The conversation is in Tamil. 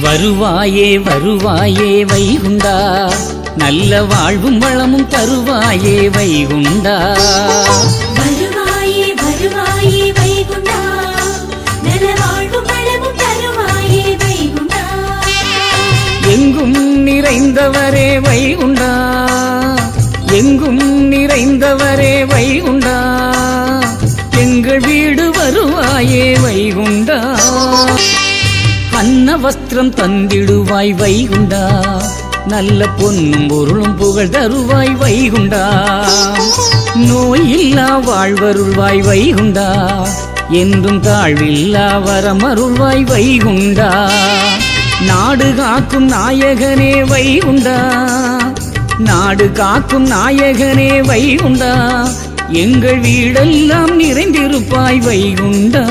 வருவாயே வருவாயே வைகுண்டா, நல்ல வாழ்வும் வளமும் தருவாயே வைகுண்டா. வருவாயே வருவாயே வைகுண்டா, நல்ல வாழ்வும் வளமும் தருவாயே வைகுண்டா. எங்கும் நிறைந்தவரே வைகுண்டா, எங்கும் நிறைந்தவரே வைகுண்டா, எங்கள் வீடு வருவாயே வைகுண்டா. அன்ன வஸ்திரம் தந்திடுவாய் வைகுண்டா, நல்ல பொன்னும் பொருளும் புகழ் தருவாய் வைகுண்டா. நோயில்லா வாழ்வருள்வாய் வைகுண்டா, என்றும் தாழ்வில்லா வரமருள்வாய் வைகுண்டா. நாடு காக்கும் நாயகனே வைகுண்டா, நாடு காக்கும் நாயகனே வைகுண்டா, எங்கள் வீடெல்லாம் நிறைந்திருப்பாய் வைகுண்டா.